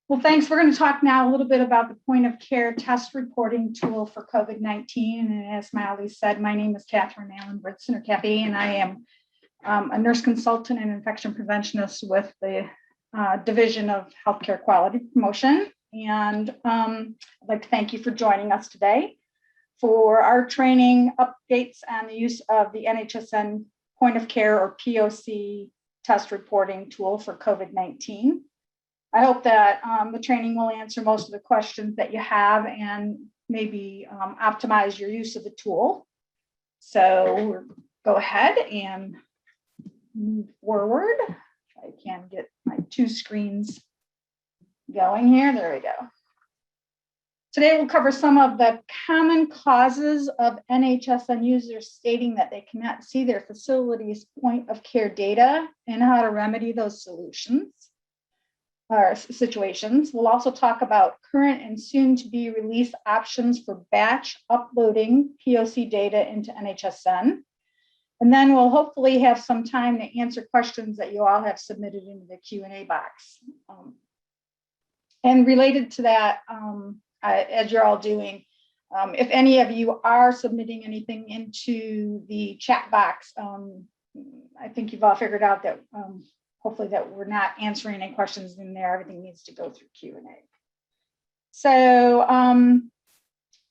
Well, thanks. We're going to talk now a little bit about the point of care test reporting tool for COVID-19. And as Molly said, my name is Catherine Allen Britson, or Kathy, and I am a nurse consultant and infection preventionist with the Division of Healthcare Quality Promotion. And I'd like to thank you for joining us today for our training updates on the use of the NHSN point of care or POC test reporting tool for COVID-19. I hope that the training will answer most of the questions that you have and maybe optimize your use of the tool. So we'll go ahead and move forward. If I can get my two screens going here. There we go. Today we'll cover some of the common causes of NHSN users stating that they cannot see their facility's point of care data and how to remedy those solutions or situations. We'll also talk about current and soon to be released options for batch uploading POC data into NHSN. And then we'll hopefully have some time to answer questions that you all have submitted into the Q&A box. And related to that, as you're all doing, if any of you are submitting anything into the chat box, I think you've all figured out that hopefully that we're not answering any questions in there. Everything needs to go through Q&A. So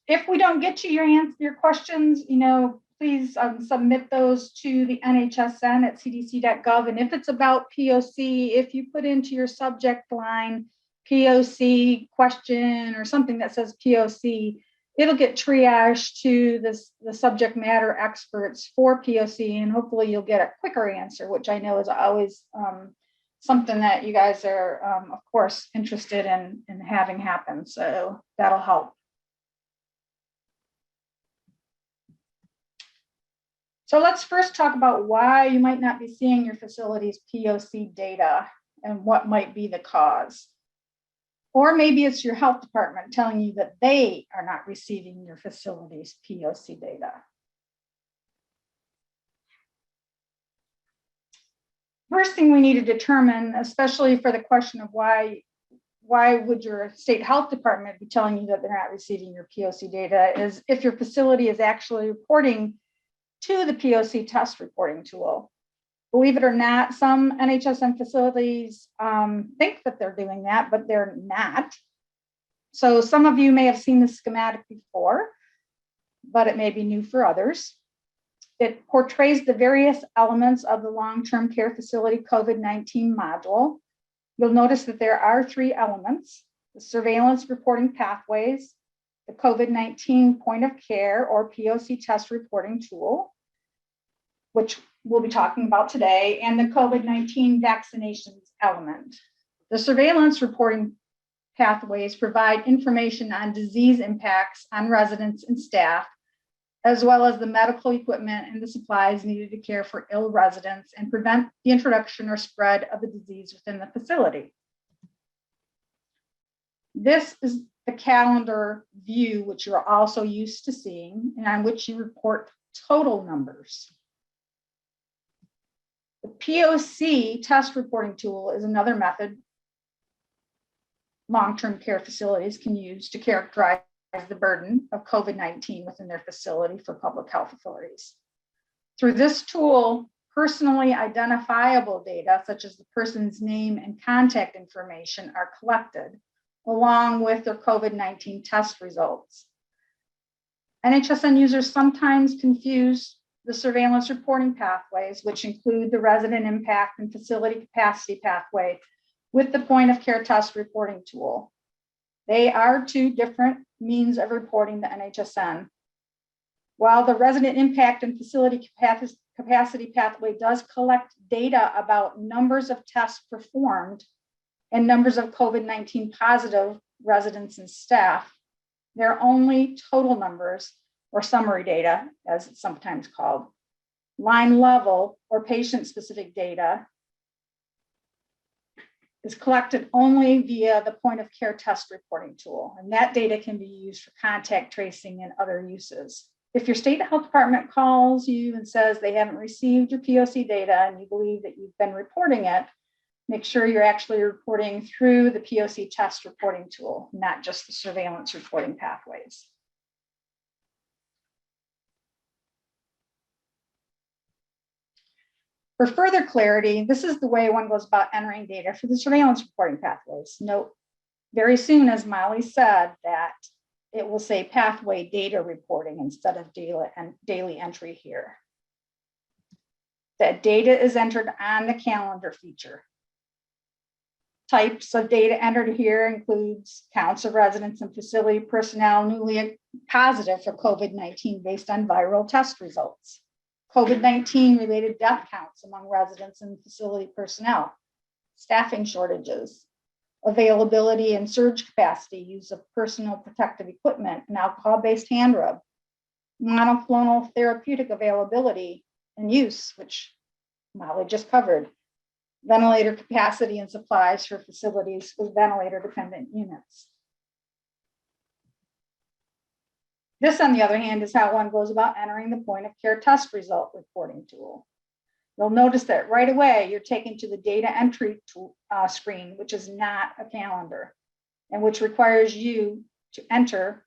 if we don't get to your questions, please submit those to the NHSN at cdc.gov. And if it's about POC, if you put into your subject line POC question or something that says POC, it'll get triaged to the subject matter experts for POC, and hopefully you'll get a quicker answer, which I know is always something that you guys are, of course, interested in having happen. So that'll help. So let's first talk about why you might not be seeing your facility's POC data and what might be the cause. Or maybe it's your health department telling you that they are not receiving your facility's POC data. First thing we need to determine, especially for the question of why would your state health department be telling you that they're not receiving your POC data, is if your facility is actually reporting to the POC test reporting tool. Believe it or not, some NHSN facilities think that they're doing that, but they're not. So some of you may have seen the schematic before, but it may be new for others. It portrays the various elements of the long-term care facility COVID-19 module. You'll notice that there are three elements: the surveillance reporting pathways, the COVID-19 point of care or POC test reporting tool, which we'll be talking about today, and the COVID-19 vaccinations element. The surveillance reporting pathways provide information on disease impacts on residents and staff, as well as the medical equipment and the supplies needed to care for ill residents and prevent the introduction or spread of the disease within the facility. This is the calendar view, which you're also used to seeing, and on which you report total numbers. The POC test reporting tool is another method long-term care facilities can use to characterize the burden of COVID-19 within their facility for public health authorities. Through this tool, personally identifiable data, such as the person's name and contact information, are collected, along with their COVID-19 test results. NHSN users sometimes confuse the surveillance reporting pathways, which include the resident impact and facility capacity pathway, with the point of care test reporting tool. They are two different means of reporting the NHSN. While the resident impact and facility capacity pathway does collect data about numbers of tests performed and numbers of COVID-19 positive residents and staff, they're only total numbers, or summary data, as it's sometimes called. Line level or patient-specific data is collected only via the point of care test reporting tool, and that data can be used for contact tracing and other uses. If your state health department calls you and says they haven't received your POC data and you believe that you've been reporting it, Make sure you're actually reporting through the POC test reporting tool, not just the surveillance reporting pathways. For further clarity, this is the way one goes about entering data for the surveillance reporting pathways. Note very soon, as Molly said, that it will say pathway data reporting instead of daily entry here. That data is entered on the calendar feature. Types of data entered here includes counts of residents and facility personnel newly positive for COVID-19 based on viral test results. COVID-19 related death counts among residents and facility personnel, staffing shortages, availability and surge capacity, use of personal protective equipment and alcohol-based hand rub, monoclonal therapeutic availability and use, which Molly just covered, ventilator capacity and supplies for facilities with ventilator-dependent units. This, on the other hand, is how one goes about entering the point of care test result reporting tool. You'll notice that right away, you're taken to the data entry tool, screen, which is not a calendar, and which requires you to enter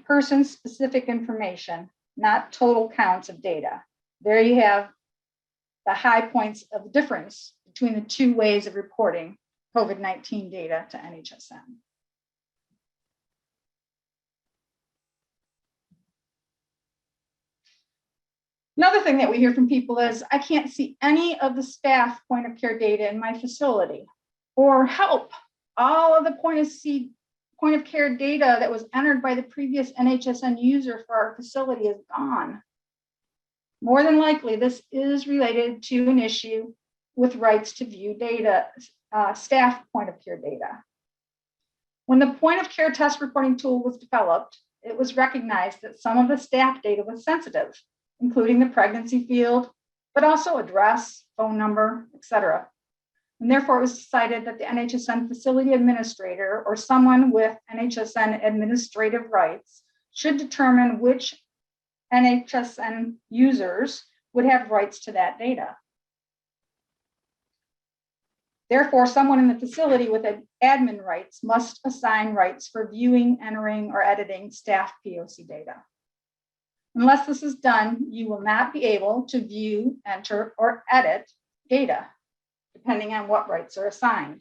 person-specific information, not total counts of data. There you have the high points of the difference between the two ways of reporting COVID-19 data to NHSN. Another thing that we hear from people is, I can't see any of the staff point of care data in my facility, or help, all of the point of care data that was entered by the previous NHSN user for our facility is gone. More than likely, this is related to an issue with rights to view data, staff point of care data. When the point of care test reporting tool was developed, it was recognized that some of the staff data was sensitive, including the pregnancy field, but also address, phone number, etc. And therefore, it was decided that the NHSN facility administrator or someone with NHSN administrative rights should determine which NHSN users would have rights to that data. Therefore, someone in the facility with admin rights must assign rights for viewing, entering, or editing staff POC data. Unless this is done, you will not be able to view, enter, or edit data, depending on what rights are assigned.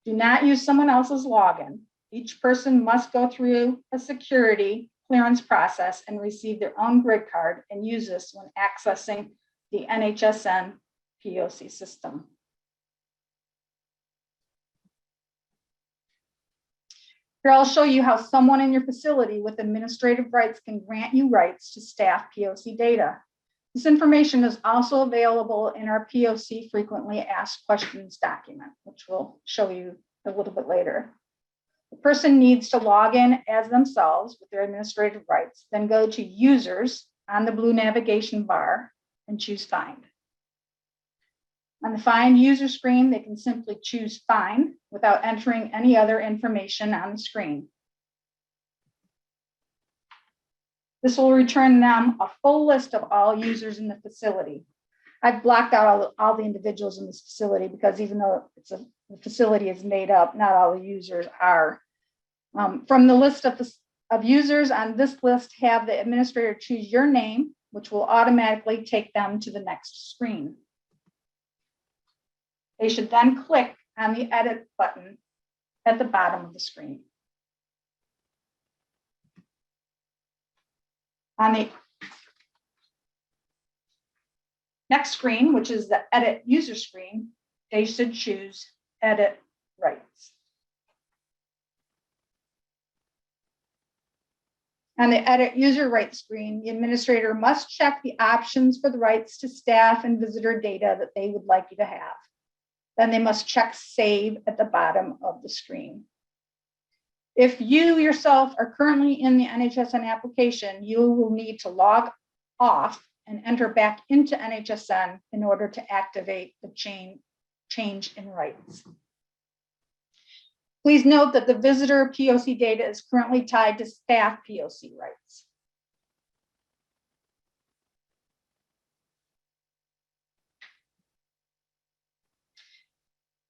Do not use someone else's login. Each person must go through a security clearance process and receive their own grid card and use this when accessing the NHSN POC system. Here I'll show you how someone in your facility with administrative rights can grant you rights to staff POC data. This information is also available in our POC frequently asked questions document, which we'll show you a little bit later. The person needs to log in as themselves with their administrative rights, then go to Users on the blue navigation bar and choose Find. On the Find User screen, they can simply choose Find without entering any other information on the screen. This will return them a full list of all users in the facility. I've blocked out all the individuals in this facility because even though the facility is made up, not all the users are. From the list of users on this list, have the administrator choose your name, which will automatically take them to the next screen. They should then click on the Edit button at the bottom of the screen. On the next screen, which is the Edit User screen, they should choose Edit Rights. On the Edit User Rights screen, the administrator must check the options for the rights to staff and visitor data that they would like you to have. Then they must check Save at the bottom of the screen. If you yourself are currently in the NHSN application, you will need to log off and enter back into NHSN in order to activate the change in rights. Please note that the visitor POC data is currently tied to staff POC rights.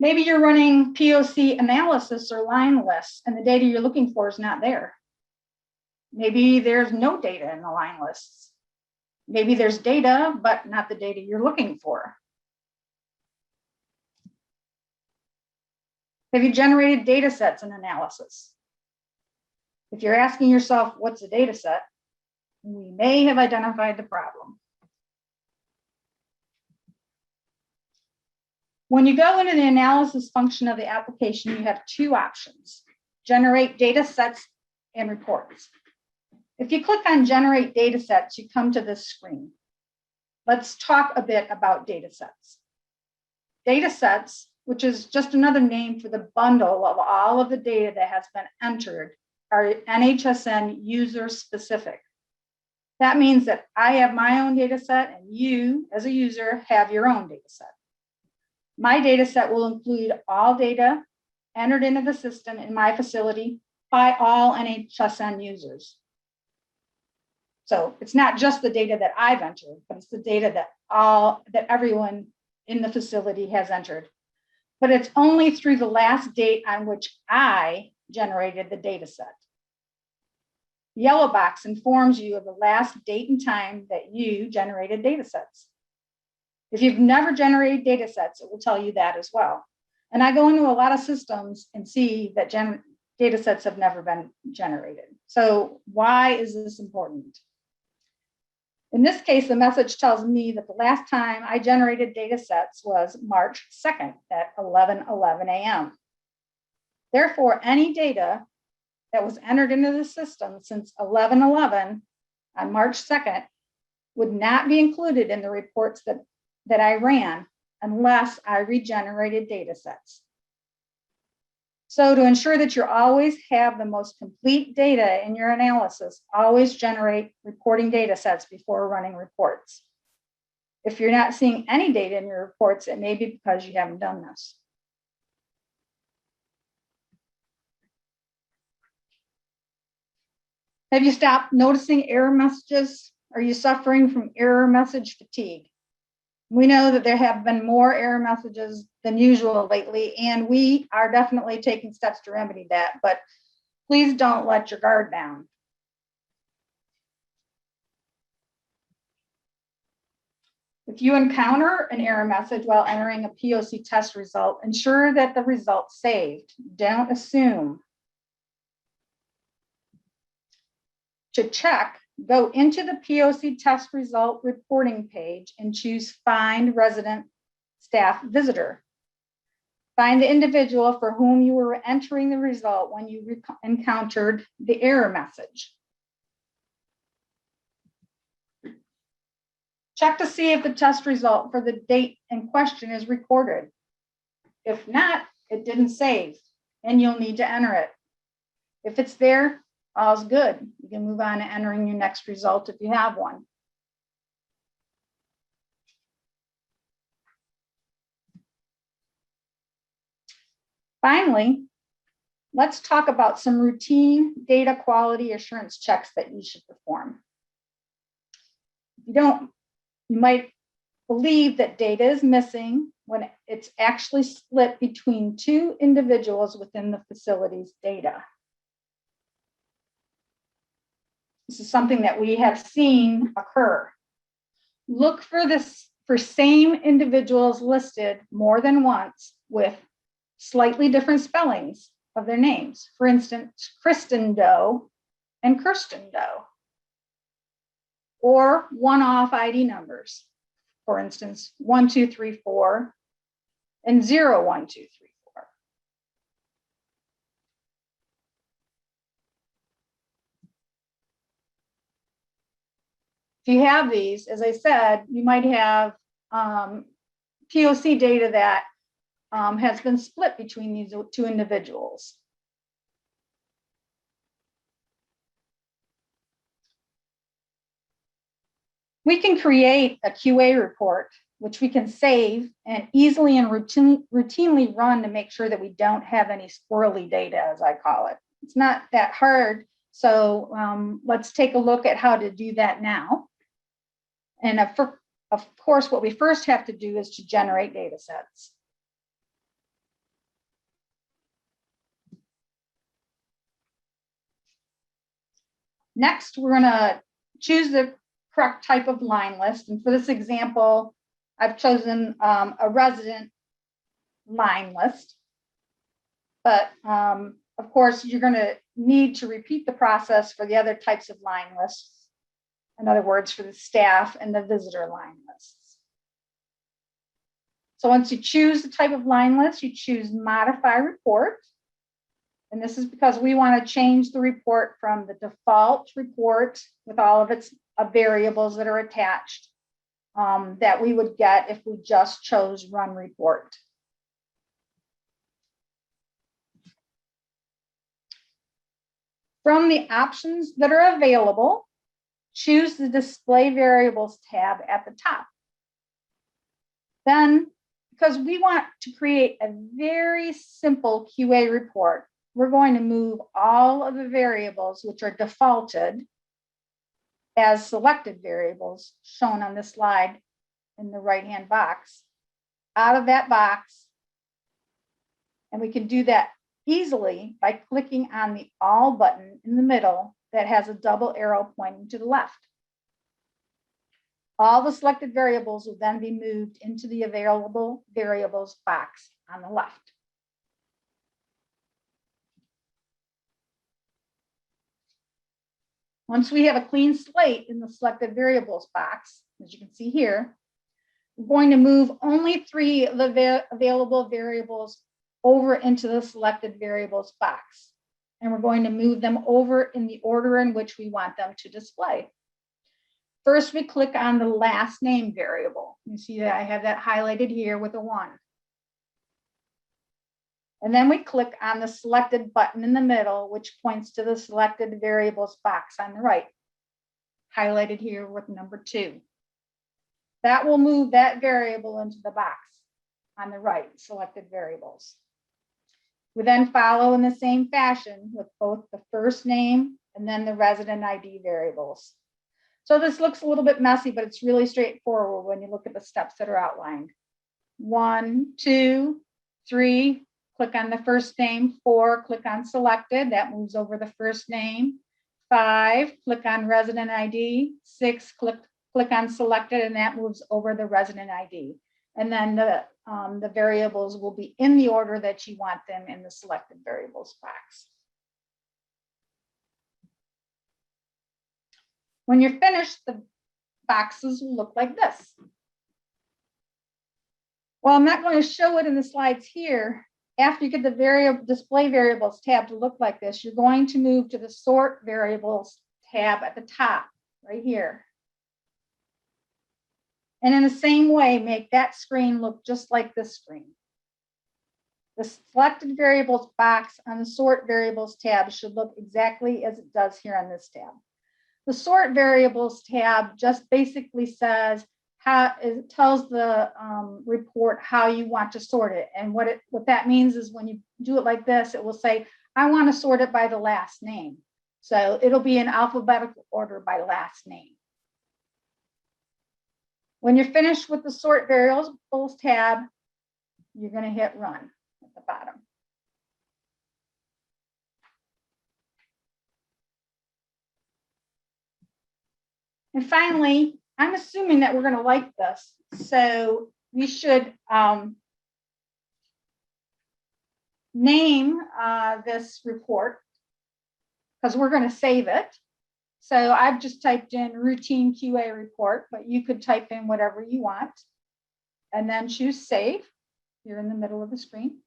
Maybe you're running POC analysis or line lists and the data you're looking for is not there. Maybe there's no data in the line lists. Maybe there's data, but not the data you're looking for. Have you generated data sets in analysis? If you're asking yourself, what's a data set? We may have identified the problem. When you go into the analysis function of the application, you have two options: generate data sets and reports. If you click on generate data sets, you come to this screen. Let's talk a bit about data sets. Data sets, which is just another name for the bundle of all of the data that has been entered, are NHSN user specific. That means that I have my own data set and you, as a user, have your own data set. My data set will include all data entered into the system in my facility by all NHSN users. So it's not just the data that I've entered, but it's the data that everyone in the facility has entered. But it's only through the last date on which I generated the data set. The yellow box informs you of the last date and time that you generated data sets. If you've never generated data sets, it will tell you that as well. And I go into a lot of systems and see that data sets have never been generated. So why is this important? In this case, the message tells me that the last time I generated data sets was March 2nd at 11:11 a.m. Therefore, any data that was entered into the system since 11:11 on March 2nd would not be included in the reports that I ran unless I regenerated data sets. So to ensure that you always have the most complete data in your analysis, always generate reporting data sets before running reports. If you're not seeing any data in your reports, it may be because you haven't done this. Have you stopped noticing error messages? Are you suffering from error message fatigue? We know that there have been more error messages than usual lately, and we are definitely taking steps to remedy that, but please don't let your guard down. If you encounter an error message while entering a POC test result, ensure that the result's saved. Don't assume. To check, go into the POC test result reporting page and choose Find Resident Staff Visitor. Find the individual for whom you were entering the result when you encountered the error message. Check to see if the test result for the date in question is recorded. If not, it didn't save, and you'll need to enter it. If it's there, all's good. You can move on to entering your next result if you have one. Finally, let's talk about some routine data quality assurance checks that you should perform. You might believe that data is missing when it's actually split between two individuals within the facility's data. This is something that we have seen occur. Look for same individuals listed more than once with slightly different spellings of their names. For instance, Kristen Doe and Kirsten Doe. Or one-off ID numbers. For instance, 1234 and 01234. If you have these, as I said, you might have POC data that has been split between these two individuals. We can create a QA report, which we can save and easily and routinely run to make sure that we don't have any squirrely data, as I call it. It's not that hard, so let's take a look at how to do that now. And of course, what we first have to do is to generate data sets. Next, we're going to choose the correct type of line list. And for this example, I've chosen a resident line list. But of course, you're going to need to repeat the process for the other types of line lists. In other words, for the staff and the visitor line lists. So once you choose the type of line list, you choose modify report. And this is because we want to change the report from the default report with all of its variables that are attached that we would get if we just chose run report. From the options that are available, choose the Display Variables tab at the top. Then, because we want to create a very simple QA report, we're going to move all of the variables which are defaulted as selected variables shown on this slide in the right-hand box out of that box. And we can do that easily by clicking on the All button in the middle that has a double arrow pointing to the left. All the selected variables will then be moved into the Available Variables box on the left. Once we have a clean slate in the Selected Variables box, as you can see here, we're going to move only 3 of the available variables over into the Selected Variables box. And we're going to move them over in the order in which we want them to display. First, we click on the last name variable. You see that I have that highlighted here with a 1. And then we click on the selected button in the middle, which points to the Selected Variables box on the right, highlighted here with number 2. That will move that variable into the box on the right, Selected Variables. We then follow in the same fashion with both the first name and then the resident ID variables. So this looks a little bit messy, but it's really straightforward when you look at the steps that are outlined. 1, 2, 3, click on the first name. 4, click on selected, that moves over the first name. 5, click on resident ID. 6, click on selected, and that moves over the resident ID. And then the variables will be in the order that you want them in the Selected Variables box. When you're finished, the boxes will look like this. Well, I'm not going to show it in the slides here. After you get the Display Variables tab to look like this, you're going to move to the Sort Variables tab at the top, right here. And in the same way, make that screen look just like this screen. The Selected Variables box on the Sort Variables tab should look exactly as it does here on this tab. The Sort Variables tab just basically says how it tells the report how you want to sort it. And what that means is when you do it like this, it will say, I want to sort it by the last name. So it'll be in alphabetical order by last name. When you're finished with the Sort Variables tab, you're going to hit Run at the bottom. And finally, I'm assuming that we're going to like this. So we should name this report because we're going to save it. So I've just typed in routine QA report, but you could type in whatever you want and then choose save. You're in the middle of the screen.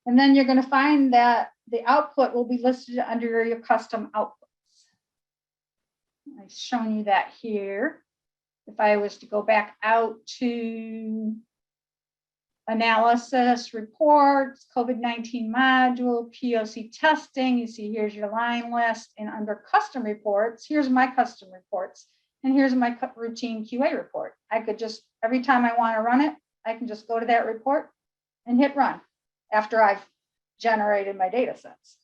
And then you're going to find that the output will be listed under your custom outputs. I've shown you that here. If I was to go back out to analysis, reports, COVID-19 module, POC testing, you see here's your line list, and under custom reports, here's my custom reports, and here's my routine QA report. I could just, every time I want to run it, I can just go to that report and hit run after I've generated my data sets.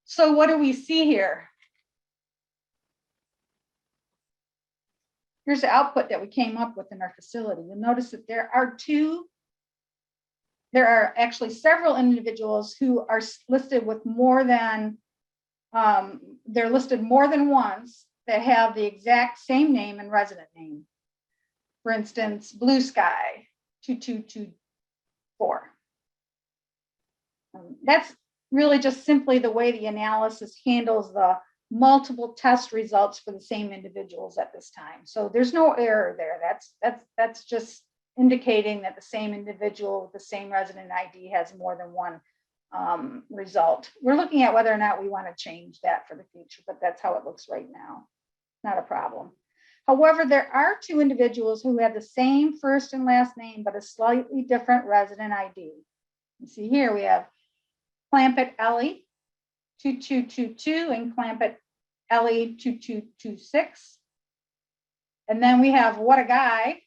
So what do we see here? here's the output that we came up with in our facility. You'll notice that there are actually several individuals who are listed with more than, they're listed more than once that have the exact same name and resident name. For instance, Blue Sky 2224. That's really just simply the way the analysis handles the multiple test results for the same individuals at this time. So there's no error there. That's just indicating that the same individual with the same resident ID has more than one result. We're looking at whether or not we want to change that for the future, but that's how it looks right now. Not a problem. However, there are two individuals who have the same first and last name, but a slightly different resident ID. You see here we have Clampett Ellie 2222 and Clampett Ellie 2226. And then we have What a Guy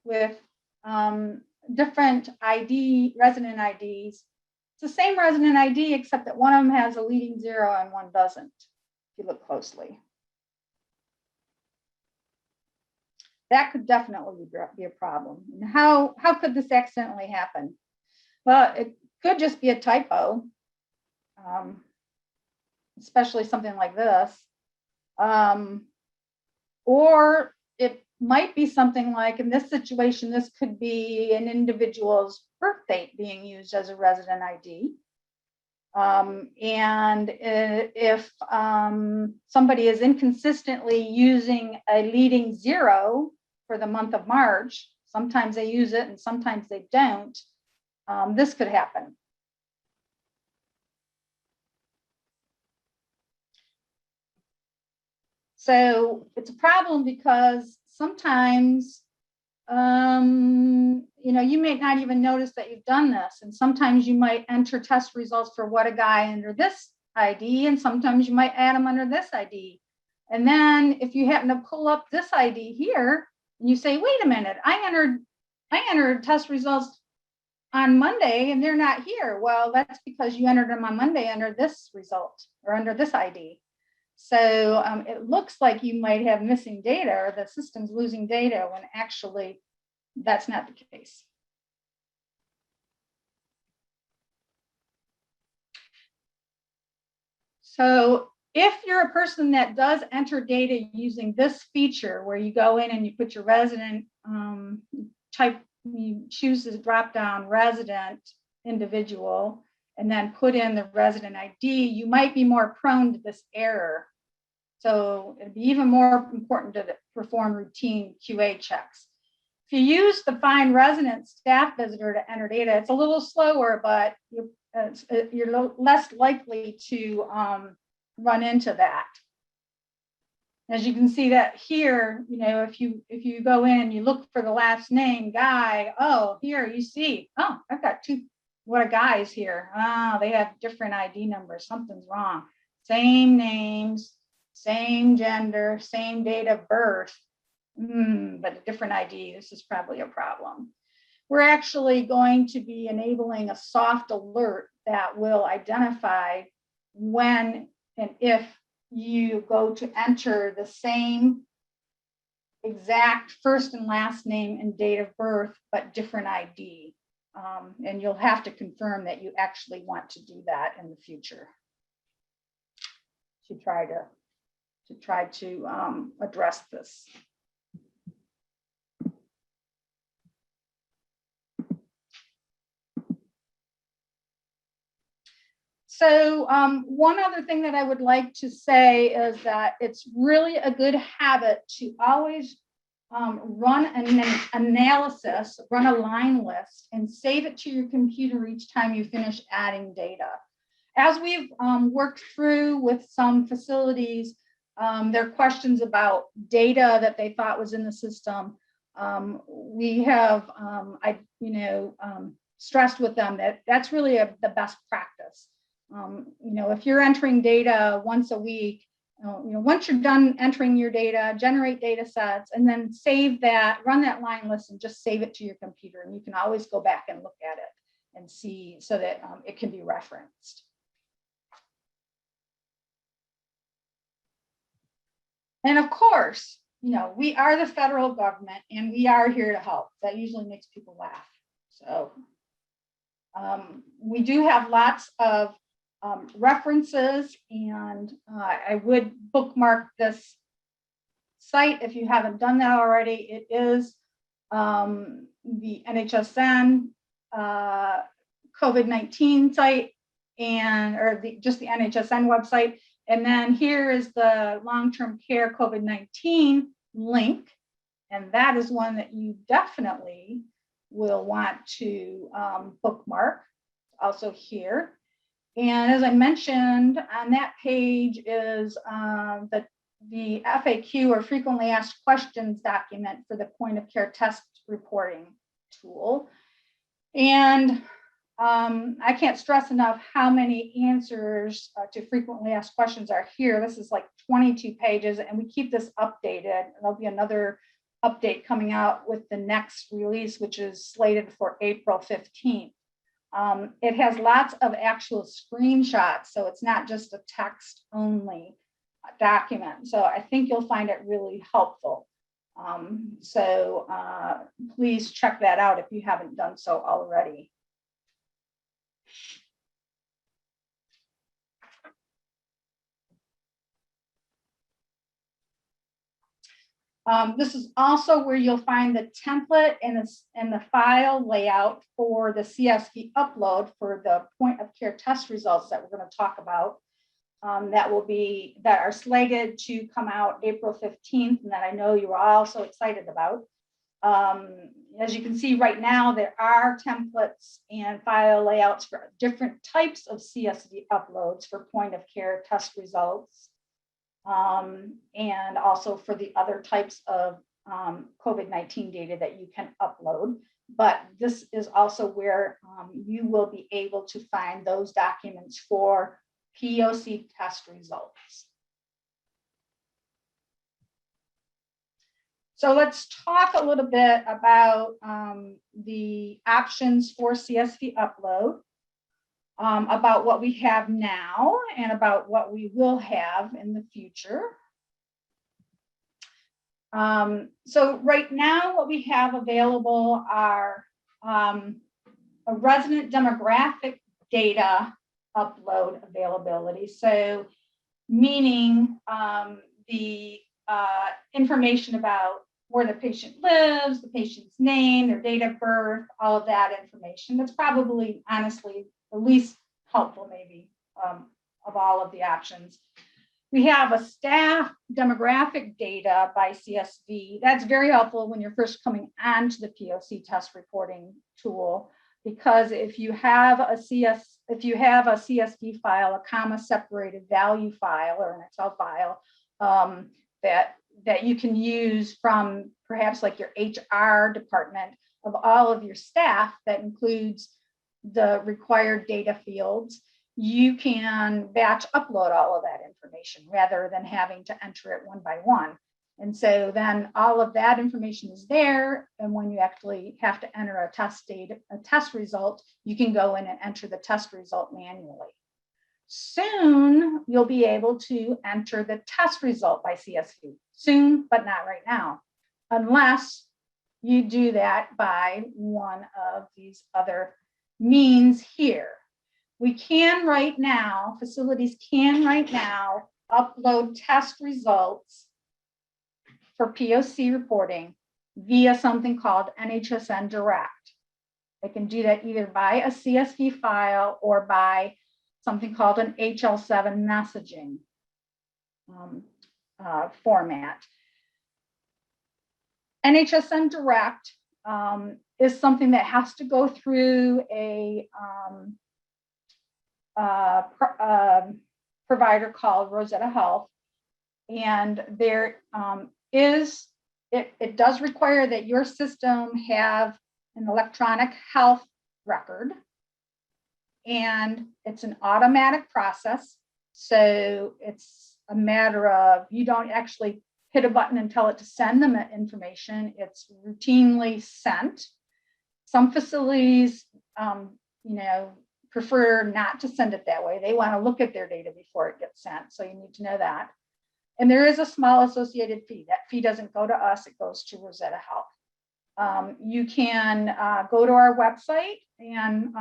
with different resident IDs. It's the same resident ID, except that one of them has a leading 0 and one doesn't, if you look closely. That could definitely be a problem. And how could this accidentally happen? Well, it could just be a typo, especially something like this. Or it might be something like, in this situation, this could be an individual's birth date being used as a resident ID. And if somebody is inconsistently using a leading 0 for the month of March, sometimes they use it and sometimes they don't, this could happen. So it's a problem because sometimes, you may not even notice that you've done this. And sometimes you might enter test results for What a Guy under this ID, and sometimes you might add them under this ID. And then if you happen to pull up this ID here, and you say, wait a minute, I entered test results on Monday and they're not here. Well, that's because you entered them on Monday under this result or under this ID. So it looks like you might have missing data or the system's losing data when actually that's not the case. So if you're a person that does enter data using this feature where you go in and you put your resident you choose the drop down resident individual and then put in the resident ID, you might be more prone to this error. So it'd be even more important to perform routine QA checks. If you use the Find Resident Staff Visitor to enter data, it's a little slower, but you're less likely to run into that. As you can see that here, if you go in and you look for the last name, Guy, oh, here you see, oh, I've got two What a Guys here. Oh, they have different ID numbers. Something's wrong. Same names, same gender, same date of birth, but a different ID. This is probably a problem. We're actually going to be enabling a soft alert that will identify when and if you go to enter the same exact first and last name and date of birth, but different ID. And you'll have to confirm that you actually want to do that in the future to try to address this. So one other thing that I would like to say is that it's really a good habit to always run an analysis, run a line list, and save it to your computer each time you finish adding data. As we've worked through with some facilities, there are questions about data that they thought was in the system. We have, stressed with them that that's really the best practice. If you're entering data once a week, once you're done entering your data, generate data sets, and then save that, run that line list and just save it to your computer. And you can always go back and look at it and see so that it can be referenced. And of course, we are the federal government and we are here to help. That usually makes people laugh. So we do have lots of references, and I would bookmark this site if you haven't done that already. It is the NHSN COVID-19 site, or just the NHSN website. And then here is the long-term care COVID-19 link. And that is one that you definitely will want to bookmark. Also here. And as I mentioned, on that page is the FAQ, or frequently asked questions document, for the point of care test reporting tool. And I can't stress enough how many answers to frequently asked questions are here. This is like 22 pages, and we keep this updated. There'll be another update coming out with the next release, which is slated for April 15th. It has lots of actual screenshots, so it's not just a text only document. So I think you'll find it really helpful. So please check that out if you haven't done so already. This is also where you'll find the template and the file layout for the Csv upload for the point of care test results that we're going to talk about. That are slated to come out April 15th, and that I know you are all so excited about. As you can see right now, there are templates and file layouts for different types of Csv uploads for point of care test results. And also for the other types of COVID-19 data that you can upload. But this is also where you will be able to find those documents for POC test results. So let's talk a little bit about the options for Csv Upload. About what we have now and about what we will have in the future. So right now, what we have available are a resident demographic data upload availability. So meaning the information about where the patient lives, the patient's name, their date of birth, all of that information. That's probably, honestly, the least helpful maybe of all of the options. We have a staff demographic data by CSV. That's very helpful when you're first coming onto the POC test reporting tool, because if you have a CSV file, a comma separated value file or an Excel file that you can use from perhaps like your HR department of all of your staff, that includes the required data fields, you can batch upload all of that information rather than having to enter it one by one. And so then all of that information is there. And when you actually have to enter a test result, you can go in and enter the test result manually. Soon, you'll be able to enter the test result by CSV. Soon, but not right now, unless you do that by one of these other means here. We can right now, facilities can right now upload test results for POC reporting via something called NHSN Direct. They can do that either by a CSV file or by something called an HL7 messaging format. NHSN Direct is something that has to go through a provider called Rosetta Health, and there it does require that your system have an electronic health record, and it's an automatic process. So it's a matter of, you don't actually hit a button and tell it to send them that information. It's routinely sent. Some facilities, prefer not to send it that way. They want to look at their data before it gets sent. So you need to know that. And there is a small associated fee. That fee doesn't go to us, it goes to Rosetta Health. You can go to our website and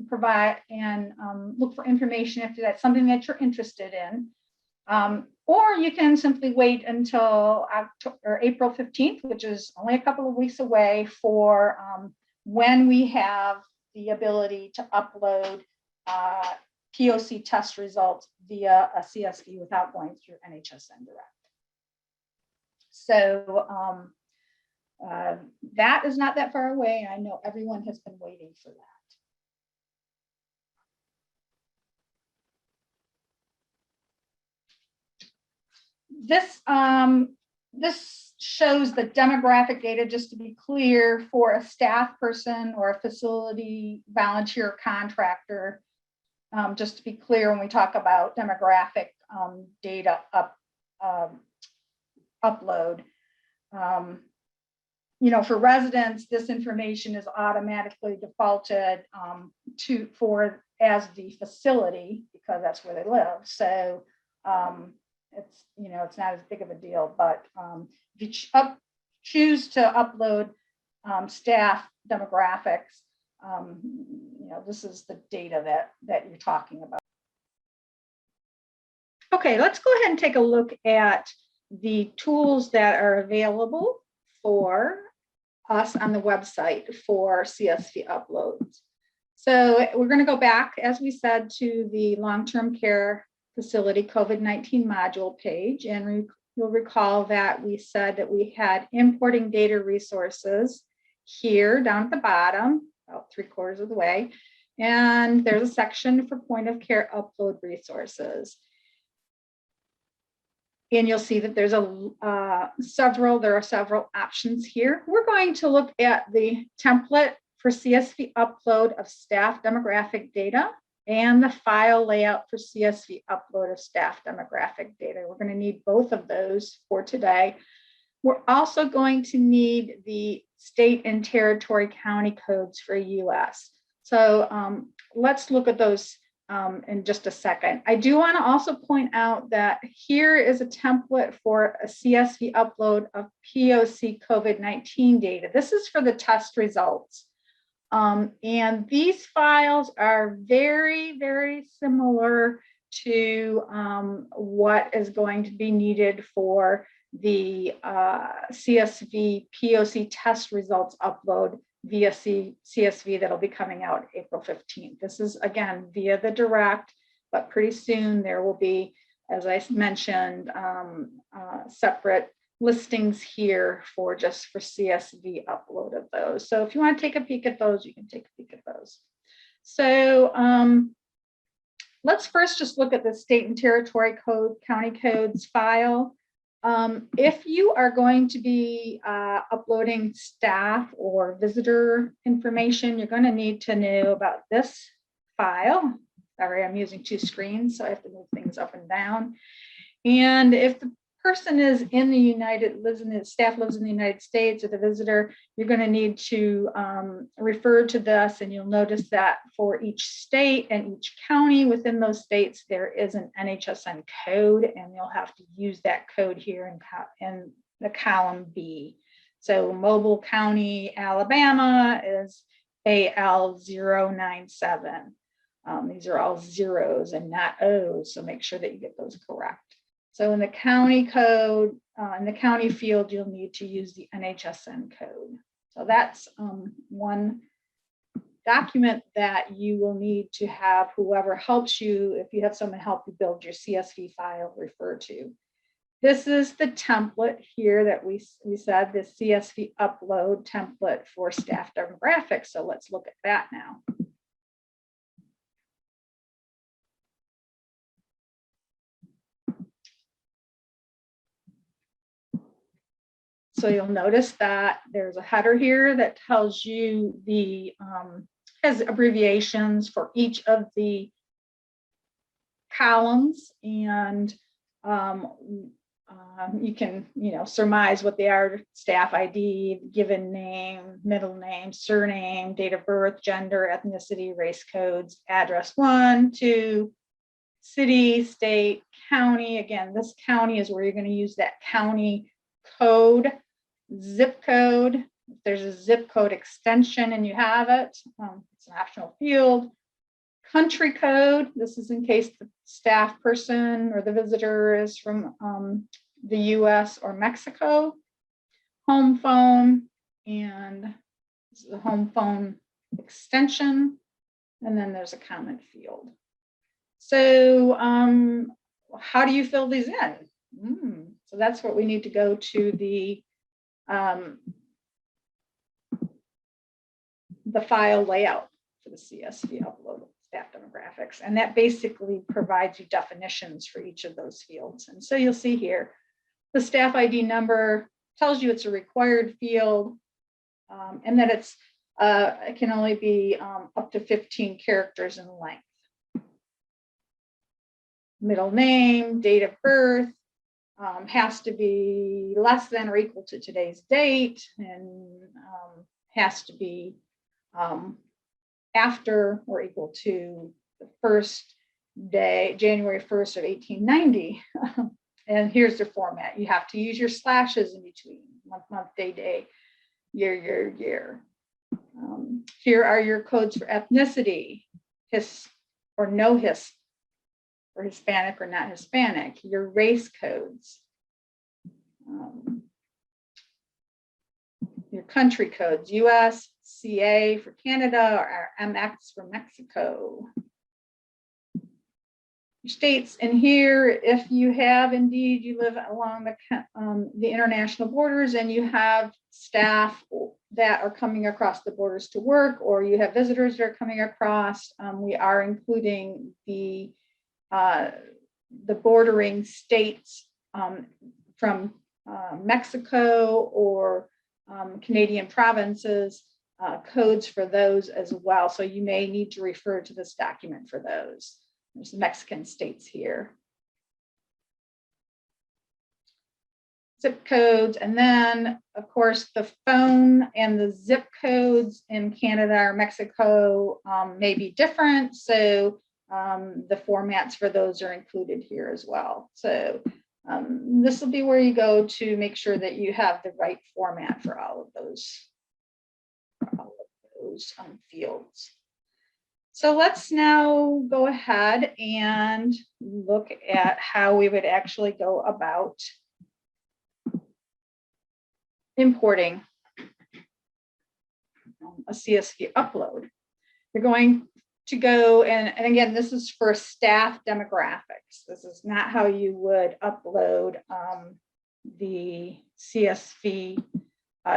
provide and look for information if that's something that you're interested in. Or you can simply wait until April 15th, which is only a couple of weeks away, for when we have the ability to upload POC test results via a CSV without going through NHSN Direct. So that is not that far away. I know everyone has been waiting for that. This shows the demographic data, just to be clear, for a staff person or a facility volunteer contractor. Just to be clear, when we talk about demographic data upload, you know, for residents, this information is automatically defaulted as the facility, because that's where they live. So it's, you know, it's not as big of a deal, but if you choose to upload staff demographics, you know, this is the data that you're talking about. Okay, let's go ahead and take a look at the tools that are available for us on the website for CSV uploads. So we're going to go back, as we said, to the long-term care facility COVID-19 module page, and you'll recall that we said that we had importing data resources here down at the bottom, about 3/4 of the way, and there's a section for point of care upload resources. And you'll see that there's there are several options here. We're going to look at the template for CSV upload of staff demographic data and the file layout for CSV upload of staff demographic data. We're going to need both of those for today. We're also going to need the state and territory county codes for US. So let's look at those in just a second. I do want to also point out that here is a template for a CSV upload of POC COVID-19 data. This is for the test results. And these files are very, very similar to what is going to be needed for the CSV POC test results upload via CSV that'll be coming out April 15th. This is, again, via the direct, but pretty soon there will be, as I mentioned, separate listings here for CSV upload of those. So if you want to take a peek at those, you can take a peek at those. So let's first just look at the state and territory code, county codes file. If you are going to be uploading staff or visitor information, you're going to need to know about this file. Sorry, I'm using two screens, so I have to move things up and down. And if the person is in the staff lives in the United States, or the visitor, you're going to need to refer to this, and you'll notice that for each state and each county within those states, there is an NHSN code, and you'll have to use that code here in the column B. So Mobile County, Alabama is AL097. These are all zeros and not O's, so make sure that you get those correct. So in the county code, in the county field, you'll need to use the NHSN code. So that's one document that you will need to have whoever helps you, if you have someone help you build your CSV file, refer to. This is the template here that we said, the CSV upload template for staff demographics. So let's look at that now. So you'll notice that there's a header here that tells you has abbreviations for each of the columns, and you can surmise what they are: staff ID, given name, middle name, surname, date of birth, gender, ethnicity, race codes, address 1, 2, city, state, county. Again, this county is where you're going to use that county code, zip code. If there's a zip code extension and you have it, it's an optional field. Country code, this is in case the staff person or the visitor is from the US or Mexico. Home phone, and this is a home phone extension. And then there's a comment field. So how do you fill these in? So that's what we need to go to the file layout for the CSV upload staff demographics. And that basically provides you definitions for each of those fields. And so you'll see here, the staff ID number tells you it's a required field, and that it can only be up to 15 characters in length. Middle name, date of birth, has to be less than or equal to today's date, and has to be after or equal to the first day, January 1st of 1890. And here's the format. You have to use your slashes in between, month, day, year. Here are your codes for ethnicity, his or no his, or Hispanic or not Hispanic, your race codes, your country codes, US, CA for Canada, or MX for Mexico. States in here, if you have indeed, you live along the international borders and you have staff that are coming across the borders to work, or you have visitors that are coming across, we are including the bordering states from Mexico or Canadian provinces, codes for those as well. So you may need to refer to this document for those. There's the Mexican states here. Zip codes, and then of course the phone and the zip codes in Canada or Mexico may be different. So the formats for those are included here as well. So this will be where you go to make sure that you have the right format for all of those fields. So let's now go ahead and look at how we would actually go about importing a CSV upload. You're going to go, and again, this is for staff demographics. This is not how you would upload the CSV,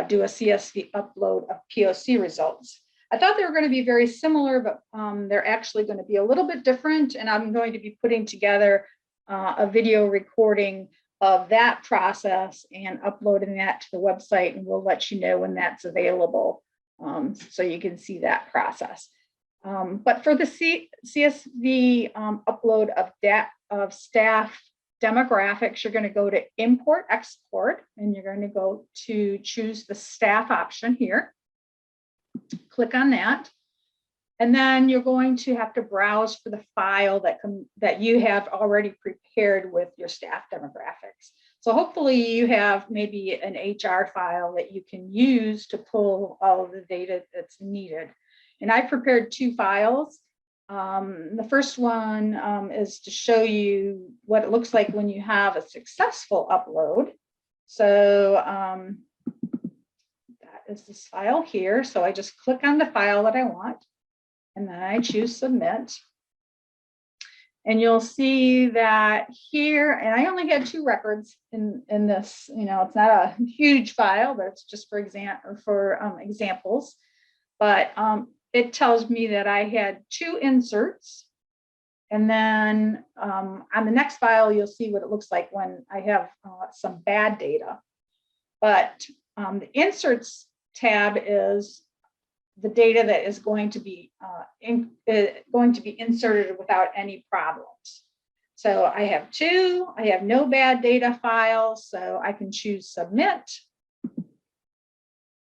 do a CSV upload of POC results. I thought they were going to be very similar, but they're actually going to be a little bit different. And I'm going to be putting together a video recording of that process and uploading that to the website. And we'll let you know when that's available, so you can see that process. But for the CSV upload of staff demographics, you're going to go to import, export, and you're going to go to choose the staff option here. Click on that, and then you're going to have to browse for the file that you have already prepared with your staff demographics. So hopefully you have maybe an HR file that you can use to pull all of the data that's needed. And I prepared two files. The first one is to show you what it looks like when you have a successful upload. So is this file here. So I just click on the file that I want, and then I choose submit. And you'll see that here, and I only had 2 records in this, it's not a huge file, but it's just for examples. But it tells me that I had 2 inserts. And then on the next file, you'll see what it looks like when I have some bad data. But the inserts tab is the data that is going to be inserted without any problems. So I have 2. I have no bad data files, so I can choose submit.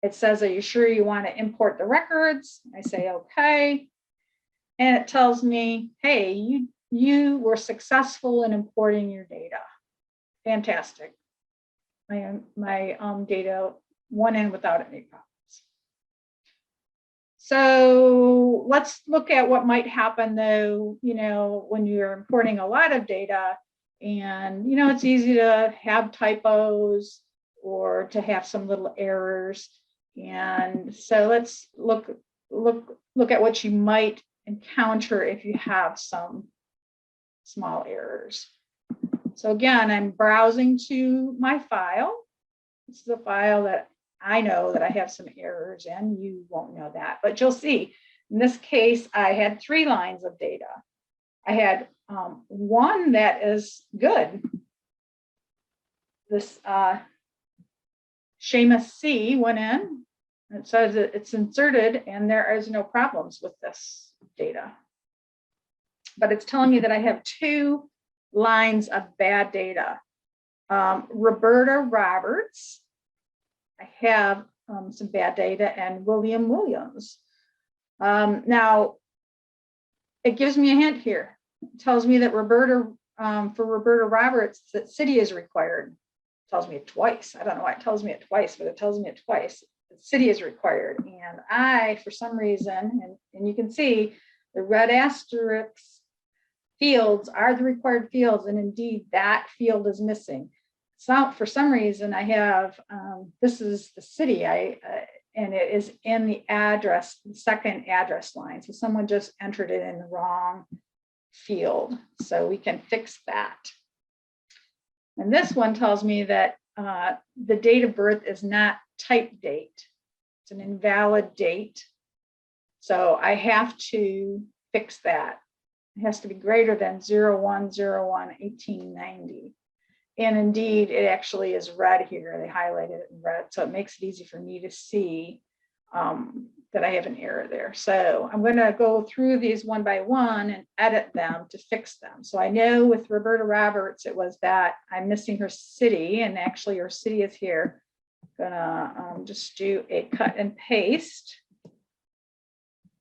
It says, are you sure you want to import the records? I say okay, and it tells me, hey, you you were successful in importing your data. Fantastic. My data went in without any problems. So let's look at what might happen though, when you're importing a lot of data, and it's easy to have typos or to have some little errors. And so let's look at what you might encounter if you have some small errors. So again, I'm browsing to my file. This is a file that I know that I have some errors in. You won't know that, but you'll see. In this case, I had 3 lines of data. I had one that is good. This Seamus C went in. It says that it's inserted and there is no problems with this data. But it's telling me that I have 2 lines of bad data. Roberta Roberts, I have some bad data, and William Williams. Now, it gives me a hint here. It tells me that for Roberta Roberts, that city is required. It tells me it twice. I don't know why it tells me it twice, but it tells me it twice. The city is required. And I, for some reason, and you can see the red asterisks fields are the required fields, and indeed that field is missing. So for some reason I have, this is the city, and it is in the address, the second address line. So someone just entered it in the wrong field. So we can fix that. And this one tells me that the date of birth is not type date. It's an invalid date. So I have to fix that. It has to be greater than 01/01/1890. And indeed, it actually is red here. They highlighted it in red. So it makes it easy for me to see that I have an error there. So I'm going to go through these one by one and edit them to fix them. So I know with Roberta Roberts, it was that I'm missing her city, and actually her city is here. I'm gonna just do a cut and paste.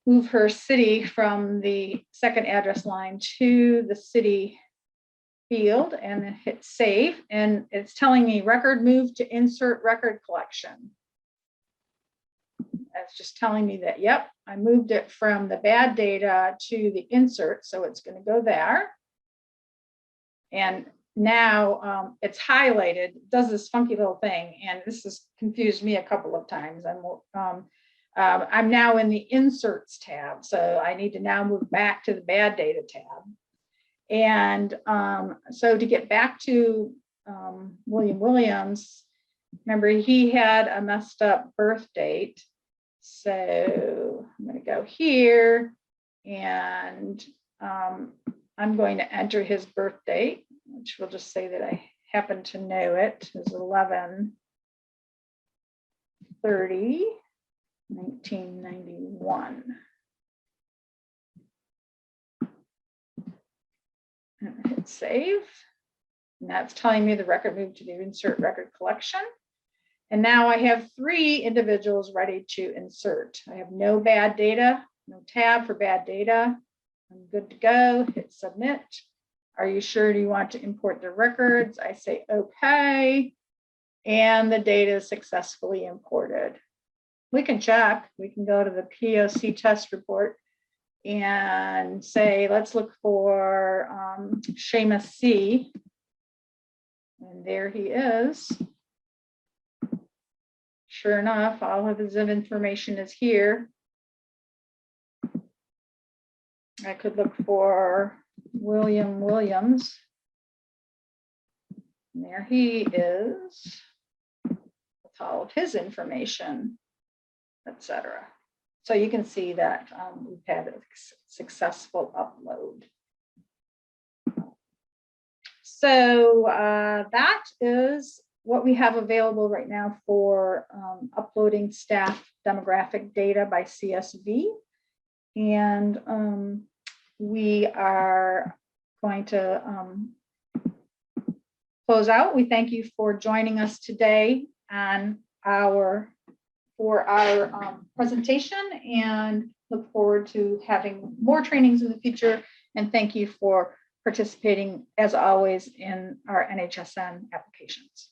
Move her city from the second address line to the city field and then hit save. And it's telling me record move to insert record collection. That's just telling me that, yep, I moved it from the bad data to the insert. So it's going to go there. And now it's highlighted, it does this funky little thing. And this has confused me a couple of times. I'm now in the inserts tab. So I need to now move back to the bad data tab. And so to get back to William Williams, remember he had a messed up birth date. So I'm going to go here and I'm going to enter his birth date, which will just say that I happen to know it is 11/30/1991. And hit save. And that's telling me the record moved to the insert record collection. And now I have 3 individuals ready to insert. I have no bad data, no tab for bad data. I'm good to go. Hit submit. Are you sure? Do you want to import the records? I say okay. And the data is successfully imported. We can check. We can go to the POC test report and say, let's look for Seamus C. And there he is. Sure enough, all of his information is here. I could look for William Williams. And there he is with all of his information, etc. So you can see that we've had a successful upload. So that is what we have available right now for uploading staff demographic data by CSV. And we are going to close out. We thank you for joining us today on our presentation, and look forward to having more trainings in the future. And thank you for participating, as always, in our NHSN applications.